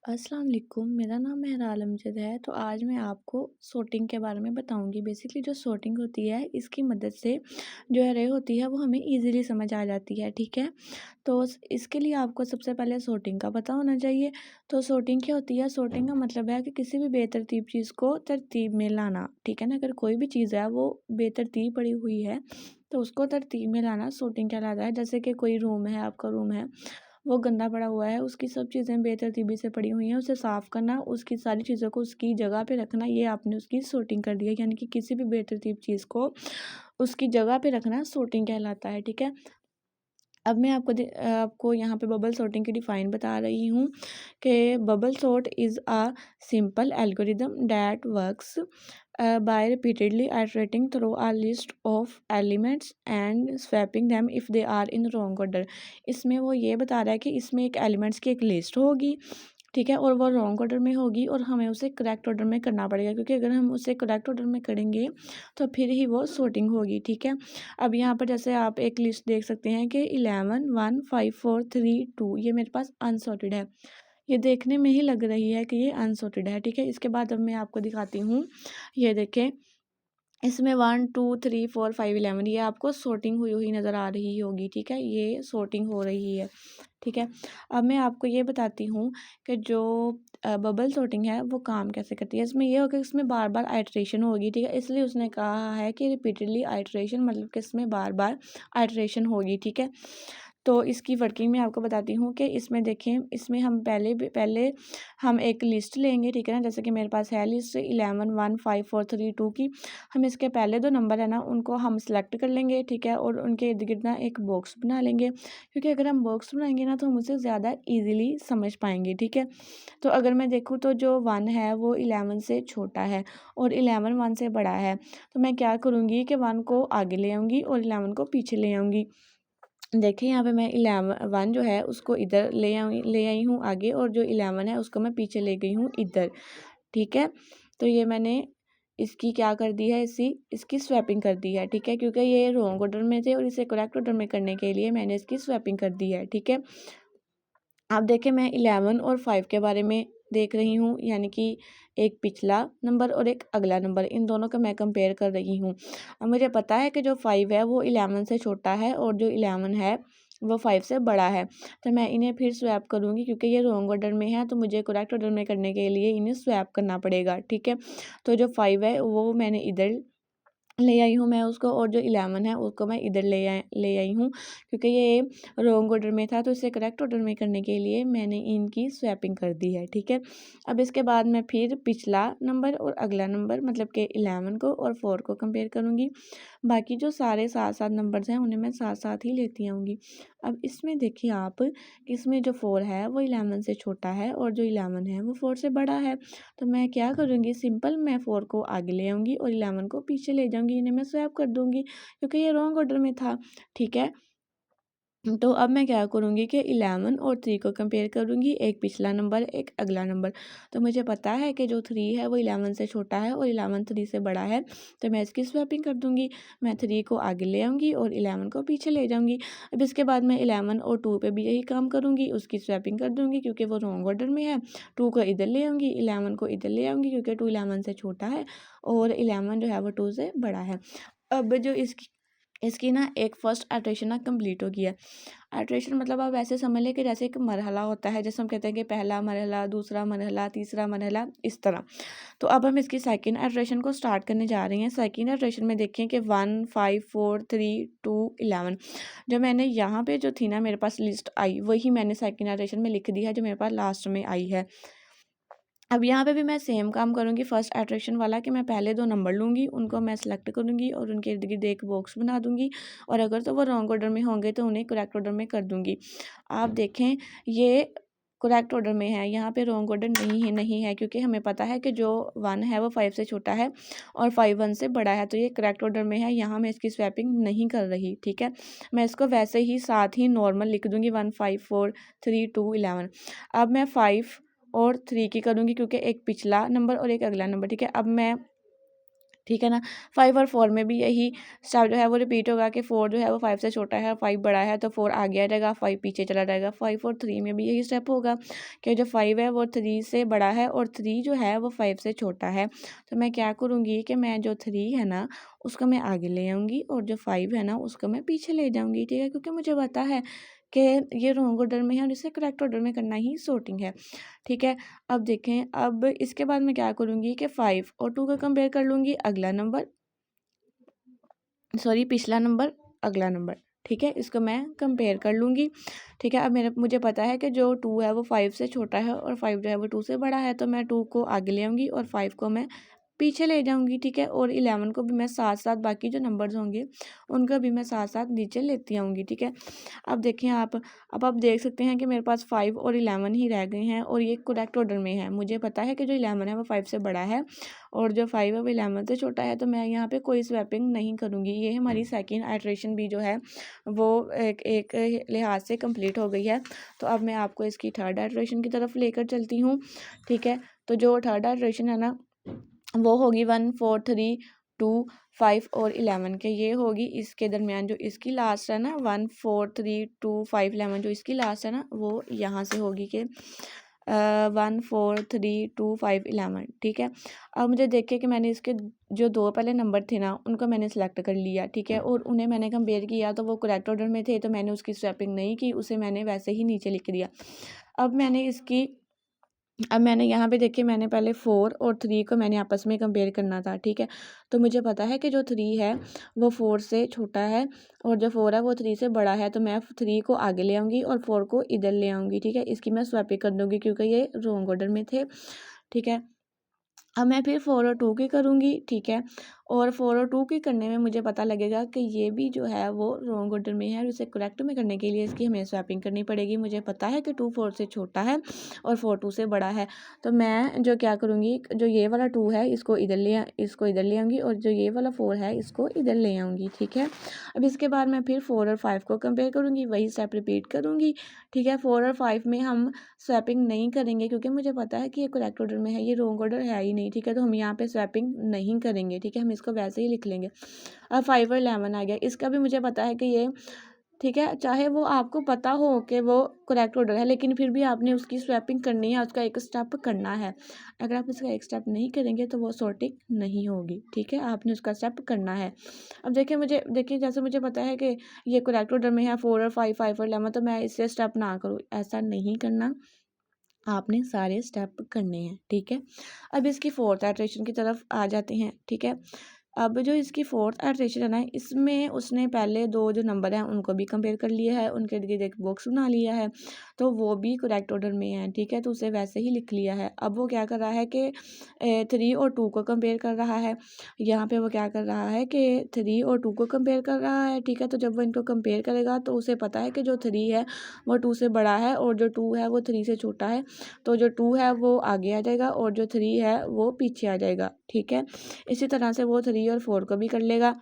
अस्सलाम वालेकुम, मेरा नाम मेहराल अमजद है। तो आज मैं आपको सॉर्टिंग के बारे में बताऊंगी। बेसिकली जो सॉर्टिंग होती है इसकी मदद से जो एरे होती है वो हमें इजीली समझ आ जाती है। ठीक है, तो इसके लिए आपको सबसे पहले सॉर्टिंग का पता होना चाहिए। तो सॉर्टिंग क्या होती है? सॉर्टिंग का मतलब है कि किसी भी बेतरतीब चीज़ को तरतीब में लाना। ठीक है ना, अगर कोई भी चीज़ है वो बेतरतीब पड़ी हुई है तो उसको तरतीब में लाना सॉर्टिंग कहलाता है। जैसे कि कोई रूम है, आपका रूम है, वो गंदा पड़ा हुआ है, उसकी सब चीज़ें बेतरतीबी से पड़ी हुई हैं, उसे साफ़ करना, उसकी सारी चीज़ों को उसकी जगह पे रखना, ये आपने उसकी सॉर्टिंग कर दी है। यानी कि किसी भी बेतरतीब चीज़ को उसकी जगह पे रखना सॉर्टिंग कहलाता है। ठीक है, अब मैं आपको यहाँ पे बबल सॉर्टिंग की डिफ़ाइन बता रही हूँ कि bubble sort is a simple algorithm that works by repeatedly iterating through a list of elements and swapping them if they are in wrong order। इसमें वो ये बता रहा है कि इसमें एक एलिमेंट्स की एक लिस्ट होगी, ठीक है, और वो रॉन्ग ऑर्डर में होगी और हमें उसे करेक्ट ऑर्डर में करना पड़ेगा, क्योंकि अगर हम उसे करेक्ट ऑर्डर में करेंगे तो फिर ही वो सॉर्टिंग होगी। ठीक है, अब यहाँ पर जैसे आप एक लिस्ट देख सकते हैं कि 11 1 5 4 3 2, ये मेरे पास अनसॉर्टेड है। ये देखने में ही लग रही है कि ये अनसॉर्टेड है। ठीक है, इसके बाद अब मैं आपको दिखाती हूँ। ये देखें, इसमें 1 2 3 4 5 11 ये आपको सॉर्टिंग हुई हुई नज़र आ रही होगी। ठीक है, ये सॉर्टिंग हो रही है। ठीक है, अब मैं आपको ये बताती हूँ कि जो बबल सॉर्टिंग है वो काम कैसे करती है। इसमें ये होगा कि इसमें बार बार आइट्रेशन होगी। ठीक है, इसलिए उसने कहा है कि रिपीटेडली आइट्रेशन, मतलब कि इसमें बार बार आइट्रेशन होगी। ठीक है, तो इसकी वर्किंग मैं आपको बताती हूँ कि इसमें देखें, इसमें हम पहले हम एक लिस्ट लेंगे। ठीक है ना, जैसे कि मेरे पास है लिस्ट 11 1 5 4 3 2 की। हम इसके पहले दो नंबर है ना उनको हम सेलेक्ट कर लेंगे। ठीक है, और उनके इर्द गिर्द ना एक बॉक्स बना लेंगे, क्योंकि अगर हम बॉक्स बनाएंगे ना तो हम उसे ज़्यादा ईजिली समझ पाएंगे। ठीक है, तो अगर मैं देखूँ तो जो 1 है वो 11 से छोटा है और 11 1 से बड़ा है, तो मैं क्या करूँगी कि 1 को आगे ले आऊँगी और 11 को पीछे ले आऊँगी। देखिए यहाँ पे मैं 1 जो है उसको इधर ले आई हूँ आगे, और जो 11 है उसको मैं पीछे ले गई हूँ इधर। ठीक है, तो ये मैंने इसकी क्या कर दी है, इसकी स्वैपिंग कर दी है। ठीक है, क्योंकि ये रॉन्ग ऑर्डर में थे और इसे करेक्ट ऑर्डर में करने के लिए मैंने इसकी स्वैपिंग कर दी है। ठीक है, आप देखें, मैं 11 और 5 के बारे में देख रही हूँ, यानी कि एक पिछला नंबर और एक अगला नंबर, इन दोनों का मैं कंपेयर कर रही हूँ। अब मुझे पता है कि जो 5 है वो 11 से छोटा है और जो 11 है वो 5 से बड़ा है, तो मैं इन्हें फिर स्वैप करूँगी, क्योंकि ये रॉन्ग ऑर्डर में है तो मुझे करेक्ट ऑर्डर में करने के लिए इन्हें स्वैप करना पड़ेगा। ठीक है, तो जो 5 है वो मैंने इधर ले आई हूँ मैं उसको, और जो 11 है उसको मैं इधर ले आई हूँ, क्योंकि ये रॉन्ग ऑर्डर में था तो इसे करेक्ट ऑर्डर में करने के लिए मैंने इनकी स्वैपिंग कर दी है। ठीक है, अब इसके बाद मैं फिर पिछला नंबर और अगला नंबर, मतलब कि 11 को और 4 को कंपेयर करूँगी। बाकी जो सारे सात सात नंबर्स हैं उन्हें मैं साथ साथ ही लेती आऊँगी। अब इसमें देखिए आप कि इसमें जो 4 है वो 11 से छोटा है और जो 11 है वो 4 से बड़ा है, तो मैं क्या करूँगी, सिंपल मैं 4 को आगे ले आऊँगी और 11 को पीछे ले जाऊँगी, इन्हें मैं स्वैप कर दूँगी, क्योंकि ये रॉन्ग ऑर्डर में था। ठीक है, तो अब मैं क्या करूँगी कि 11 और 3 को कंपेयर करूँगी, एक पिछला नंबर एक अगला नंबर। तो मुझे पता है कि जो 3 है वो 11 से छोटा है और 11 3 से बड़ा है, तो मैं इसकी स्वैपिंग कर दूँगी। मैं 3 को आगे ले आऊँगी और 11 को पीछे ले जाऊँगी। अब इसके बाद मैं 11 और 2 पे भी यही काम करूँगी, उसकी स्वैपिंग कर दूँगी, क्योंकि वो रॉन्ग ऑर्डर में है। 2 को इधर ले आऊँगी, 11 को इधर ले आऊँगी, क्योंकि 2 11 से छोटा है और 11 जो है वो 2 से बड़ा है। अब जो इसकी इसकी ना एक फर्स्ट आइटरेशन ना कंप्लीट हो गई है। आइटरेशन मतलब आप ऐसे समझ लें कि जैसे एक मरहला होता है, जैसे हम कहते हैं कि पहला मरहला, दूसरा मरहला, तीसरा मरहला, इस तरह। तो अब हम इसकी सेकंड आइटरेशन को स्टार्ट करने जा रहे हैं। सेकंड आइटरेशन में देखें कि 1 5 4 3 2 11, जो मैंने यहाँ पे जो थी ना मेरे पास लिस्ट आई, वही मैंने सेकंड आइटरेशन में लिख दी है, जो मेरे पास लास्ट में आई है। अब यहाँ पे भी मैं सेम काम करूँगी फर्स्ट एट्रैक्शन वाला, कि मैं पहले दो नंबर लूँगी, उनको मैं सेलेक्ट करूँगी और उनके इर्द गिर्द एक बॉक्स बना दूँगी, और अगर तो वो रॉन्ग ऑर्डर में होंगे तो उन्हें करेक्ट ऑर्डर में कर दूँगी। आप देखें, ये करेक्ट ऑर्डर में है, यहाँ पे रॉन्ग ऑर्डर नहीं है, क्योंकि हमें पता है कि जो 1 है वो 5 से छोटा है और 5 1 से बड़ा है, तो ये करेक्ट ऑर्डर में है। यहाँ मैं इसकी स्वैपिंग नहीं कर रही। ठीक है, मैं इसको वैसे ही साथ ही नॉर्मल लिख दूँगी, 1 5 4 3 2 11। अब मैं 5 और 3 की करूँगी, क्योंकि एक पिछला नंबर और एक अगला नंबर। ठीक है, अब मैं ठीक है ना। 5 और 4 में भी यही स्टेप जो है वो रिपीट होगा कि 4 जो है वो 5 से छोटा है, 5 बड़ा है, तो 4 आगे आ जाएगा, 5 पीछे चला जाएगा। 5 और 3 में भी यही स्टेप होगा कि जो 5 है वो 3 से बड़ा है और 3 जो है वो 5 से छोटा है। तो मैं क्या करूँगी कि मैं जो 3 है ना उसको मैं आगे ले आऊँगी और जो 5 है ना उसको मैं पीछे ले जाऊँगी, ठीक है। क्योंकि मुझे पता है कि ये रॉन्ग ऑर्डर में है और इसे करेक्ट ऑर्डर में करना ही सॉर्टिंग है, ठीक है। अब देखें, अब इसके बाद मैं क्या करूँगी कि 5 और 2 को कंपेयर कर लूँगी, अगला नंबर, सॉरी पिछला नंबर, अगला नंबर, ठीक है। इसको मैं कंपेयर कर लूँगी, ठीक है। अब मुझे पता है कि जो 2 है वो 5 से छोटा है और 5 जो है वो 2 से बड़ा है, तो मैं 2 को आगे ले आऊँगी और 5 को मैं पीछे ले जाऊँगी, ठीक है। और 11 को भी मैं साथ-साथ बाकी जो नंबर्स होंगे उनको भी मैं साथ-साथ नीचे लेती आऊँगी, ठीक है। अब देखें अब आप देख सकते हैं कि मेरे पास 5 और 11 ही रह गए हैं और ये करेक्ट ऑर्डर में है। मुझे पता है कि जो 11 है वो 5 से बड़ा है और जो 5 है वो 11 से छोटा है, तो मैं यहाँ पे कोई स्वैपिंग नहीं करूँगी। ये हमारी सेकंड आइटरेशन भी जो है वो एक एक लिहाज से कंप्लीट हो गई है। तो अब मैं आपको इसकी थर्ड आइटरेशन की तरफ लेकर चलती हूँ, ठीक है। तो जो थर्ड आइटरेशन है ना वो होगी 1 4 3 2 5 और 11 के, ये होगी इसके दरमियान जो इसकी लास्ट है ना 1 4 3 2 5 11 जो इसकी लास्ट है ना वो यहाँ से होगी कि 1 4 3 2 5 11, ठीक है। अब मुझे देखिए कि मैंने इसके जो 2 पहले नंबर थे ना उनको मैंने सेलेक्ट कर लिया, ठीक है, और उन्हें मैंने कंपेयर किया तो वो करेक्ट ऑर्डर में थे, तो मैंने उसकी स्वैपिंग नहीं की, उसे मैंने वैसे ही नीचे लिख दिया। अब मैंने यहाँ पे देखिए मैंने पहले 4 और 3 को मैंने आपस में कंपेयर करना था, ठीक है। तो मुझे पता है कि जो 3 है वो 4 से छोटा है और जो 4 है वो 3 से बड़ा है, तो मैं 3 को आगे ले आऊँगी और 4 को इधर ले आऊँगी, ठीक है। इसकी मैं स्वैपिंग कर दूँगी क्योंकि ये रॉन्ग ऑर्डर में थे, ठीक है। अब मैं फिर 4 और 2 की करूँगी, ठीक है। और 4 और 2 की करने में मुझे पता लगेगा कि ये भी जो है वो रॉन्ग ऑर्डर में है और इसे करेक्ट में करने के लिए इसकी हमें स्वैपिंग करनी पड़ेगी। मुझे पता है कि 2 4 से छोटा है और 4 2 से बड़ा है, तो मैं जो क्या करूँगी, जो ये वाला 2 है इसको इधर ले आऊँगी और जो ये वाला 4 है इसको इधर ले आऊँगी, ठीक है। अब इसके बाद मैं फिर 4 और 5 को कंपेयर करूँगी, वही स्टेप रिपीट करूँगी, ठीक है। 4 और 5 में हम स्वैपिंग नहीं करेंगे क्योंकि मुझे पता है कि ये करेक्ट ऑर्डर में है, ये रॉन्ग ऑर्डर है ही नहीं, ठीक है। तो हम यहाँ पे स्वैपिंग नहीं करेंगे, ठीक है, हम इसको वैसे ही लिख लेंगे। अब 5 और 11 आ गया, इसका भी मुझे पता है कि ये, ठीक है, चाहे वो आपको पता हो कि वो करेक्ट ऑर्डर है लेकिन फिर भी आपने उसकी स्वैपिंग करनी है, उसका एक स्टेप करना है। अगर आप उसका एक स्टेप नहीं करेंगे तो वो सॉर्टिंग नहीं होगी, ठीक है, आपने उसका स्टेप करना है। अब देखिए जैसे मुझे पता है कि ये करेक्ट ऑर्डर में है 4 और 5 5 और 11, तो मैं इससे स्टेप ना करूँ, ऐसा नहीं करना, आपने सारे स्टेप करने हैं, ठीक है। अब इसकी फोर्थ आइटरेशन की तरफ आ जाते हैं, ठीक है। अब जो इसकी फोर्थ आइटरेशन है ना इसमें उसने पहले 2 जो नंबर हैं उनको भी कंपेयर कर लिया है, उनके इर्द-गिर्द एक बॉक्स बना लिया है, तो वो भी करेक्ट ऑर्डर में है, ठीक है, तो उसे वैसे ही लिख लिया है। अब वो क्या कर रहा है कि 3 और 2 को कंपेयर कर रहा है। यहाँ पे वो क्या कर रहा है कि 3 और 2 को कंपेयर कर रहा है, ठीक है। तो जब वो इनको कंपेयर करेगा तो उसे पता है कि जो 3 है वो 2 से बड़ा है और जो 2 है वो 3 से छोटा है, तो जो 2 है वो आगे आ जाएगा और जो 3 है वो पीछे आ जाएगा, ठीक है। इसी तरह से वो 3 और 4 को भी कर लेगा,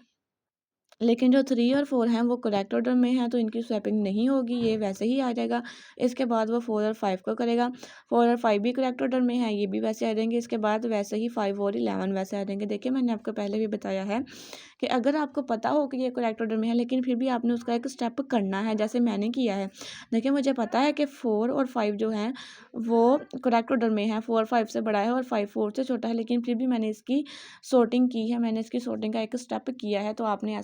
लेकिन जो 3 और 4 हैं वो करेक्ट ऑर्डर में हैं तो इनकी स्वैपिंग नहीं होगी, ये वैसे ही आ जाएगा। इसके बाद वो 4 और 5 को करेगा, 4 और 5 भी करेक्ट ऑर्डर में है, ये भी वैसे आ जाएंगे। इसके बाद वैसे ही 5 और 11 वैसे आ जाएंगे। देखिए मैंने आपको पहले भी बताया है कि अगर आपको पता हो कि ये करेक्ट ऑर्डर में है लेकिन फिर भी आपने उसका एक स्टेप करना है, जैसे मैंने किया है। देखिए मुझे पता है कि 4 और 5 जो हैं वो करेक्ट ऑर्डर में है, 4 5 से बड़ा है और 5 4 से छोटा है, लेकिन फिर भी मैंने इसकी सॉर्टिंग की है, मैंने इसकी सॉर्टिंग का एक स्टेप किया है। तो आपने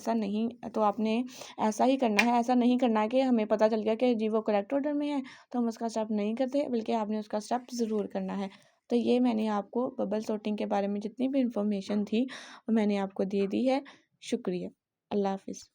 ऐसा ही करना है, ऐसा नहीं करना है कि हमें पता चल गया कि जी वो करेक्ट ऑर्डर में है तो हम उसका स्टेप नहीं करते, बल्कि आपने उसका स्टेप ज़रूर करना है। तो ये मैंने आपको बबल सॉर्टिंग के बारे में जितनी भी इंफॉर्मेशन थी वो मैंने आपको दे दी है। शुक्रिया। अल्लाह हाफ़िज़।